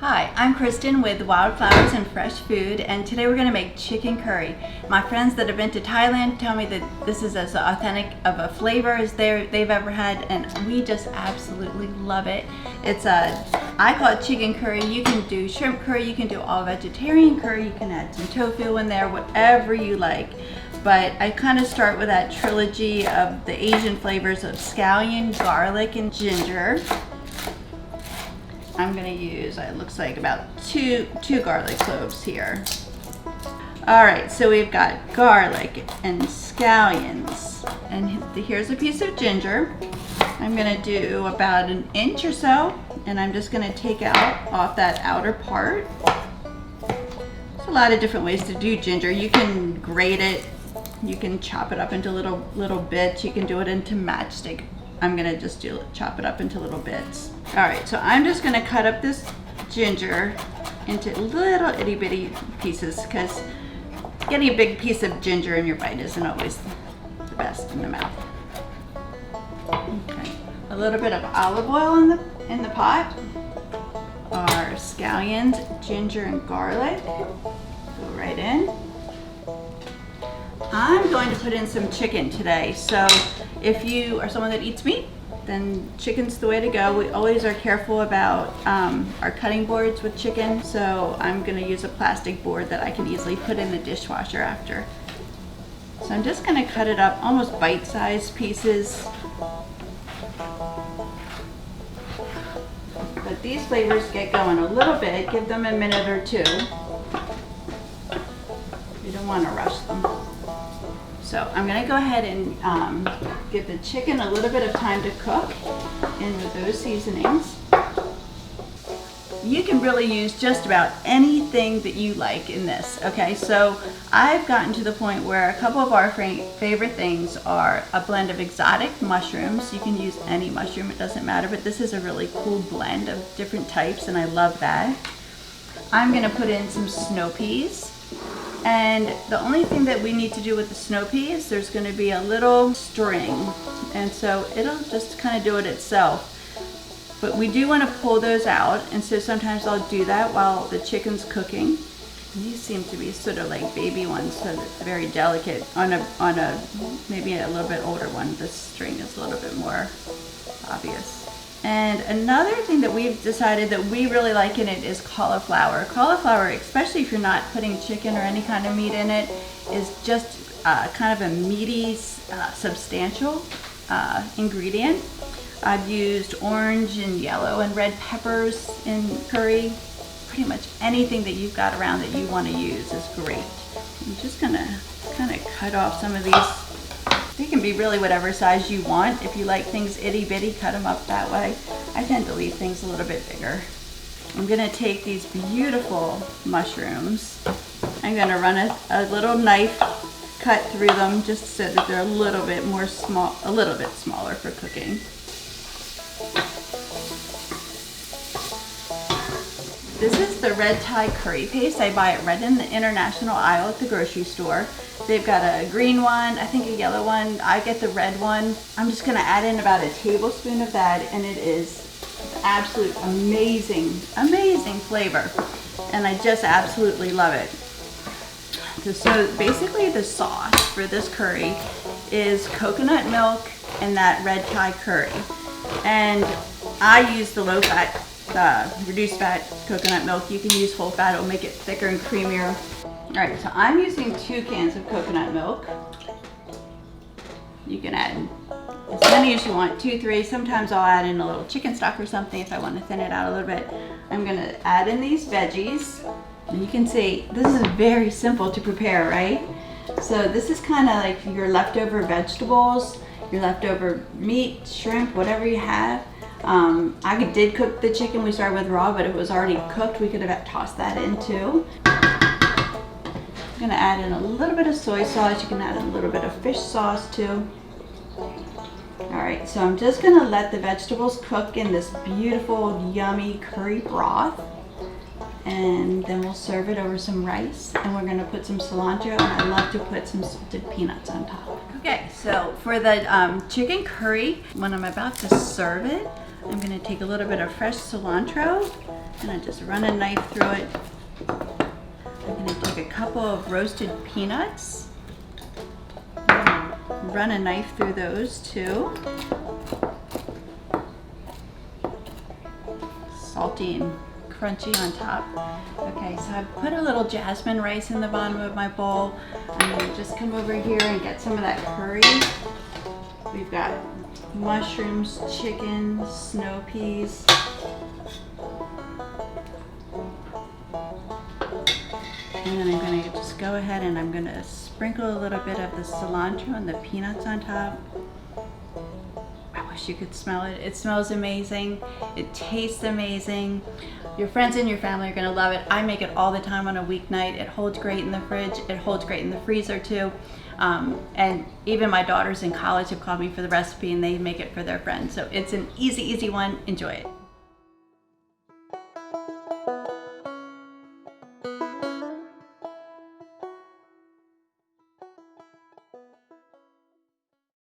Hi, I'm Kristen with Wildflowers and Fresh Food, and today we're going to make chicken curry. My friends that have been to Thailand tell me that this is as authentic of a flavor as they've ever had, and we just absolutely love it. I call it chicken curry. You can do shrimp curry, you can do all vegetarian curry, you can add some tofu in there, whatever you like. But I kind of start with that trilogy of the Asian flavors of scallion, garlic, and ginger. I'm going to use, it looks like about two garlic cloves here. All right, so we've got garlic and scallions, and here's a piece of ginger. I'm going to do about an inch or so, and I'm just going to take off that outer part. There's a lot of different ways to do ginger. You can grate it, you can chop it up into little bits, you can do it into matchstick. I'm gonna just chop it up into little bits. All right, so I'm just gonna cut up this ginger into little itty bitty pieces, because getting a big piece of ginger in your bite isn't always the best in the mouth. Okay, a little bit of olive oil in the pot. Our scallions, ginger, and garlic go right in. I'm going to put in some chicken today, so if you are someone that eats meat, then chicken's the way to go. We always are careful about our cutting boards with chicken, so I'm going to use a plastic board that I can easily put in the dishwasher after. So I'm just going to cut it up almost bite-sized pieces. But these flavors get going a little bit. Give them a minute or two. You don't want to rush them. So I'm going to go ahead and give the chicken a little bit of time to cook in with those seasonings. You can really use just about anything that you like in this. Okay, so I've gotten to the point where a couple of our favorite things are a blend of exotic mushrooms. You can use any mushroom, it doesn't matter, but this is a really cool blend of different types, and I love that. I'm going to put in some snow peas. And the only thing that we need to do with the snow peas, there's going to be a little string, and so it'll just kind of do it itself. But we do want to pull those out, and so sometimes I'll do that while the chicken's cooking. And these seem to be sort of like baby ones, so it's very delicate. On a maybe a little bit older one, the string is a little bit more obvious. And another thing that we've decided that we really like in it is cauliflower. Cauliflower, especially if you're not putting chicken or any kind of meat in it, is just kind of a meaty, substantial ingredient. I've used orange and yellow and red peppers in curry. Pretty much anything that you've got around that you want to use is great. I'm just gonna kind of cut off some of these. They can be really whatever size you want. If you like things itty bitty, cut them up that way. I tend to leave things a little bit bigger. I'm gonna take these beautiful mushrooms. I'm gonna run a little knife cut through them just so that they're a little bit smaller for cooking. This is the red Thai curry paste. I buy it right in the international aisle at the grocery store. They've got a green one, I think a yellow one. I get the red one. I'm just gonna add in about a tablespoon of that, and it is absolute amazing flavor. And I just absolutely love it. So basically the sauce for this curry is coconut milk and that red Thai curry. And I use the low fat, reduced fat coconut milk. You can use full fat, it'll make it thicker and creamier. All right, so I'm using 2 cans of coconut milk. You can add as many as you want, 2, 3. Sometimes I'll add in a little chicken stock or something if I want to thin it out a little bit. I'm gonna add in these veggies. And you can see, this is very simple to prepare, right? So this is kind of like your leftover vegetables, your leftover meat, shrimp, whatever you have. I did cook the chicken. We started with raw, but it was already cooked. We could have tossed that in too. I'm gonna add in a little bit of soy sauce. You can add a little bit of fish sauce too. All right, so I'm just gonna let the vegetables cook in this beautiful, yummy curry broth. And then we'll serve it over some rice, and we're gonna put some cilantro, and I love to put some salted peanuts on top. Okay, so for the chicken curry, when I'm about to serve it, I'm gonna take a little bit of fresh cilantro and I just run a knife through it. I'm gonna take a couple of roasted peanuts, run a knife through those too. Salty and crunchy on top. Okay, so I've put a little jasmine rice in the bottom of my bowl. I'm gonna just come over here and get some of that curry. We've got mushrooms, chicken, snow peas. And then I'm gonna just go ahead and I'm gonna sprinkle a little bit of the cilantro and the peanuts on top. I wish you could smell it. It smells amazing. It tastes amazing. Your friends and your family are gonna love it. I make it all the time on a weeknight. It holds great in the fridge. It holds great in the freezer too. And even my daughters in college have called me for the recipe and they make it for their friends. So it's an easy one. Enjoy it.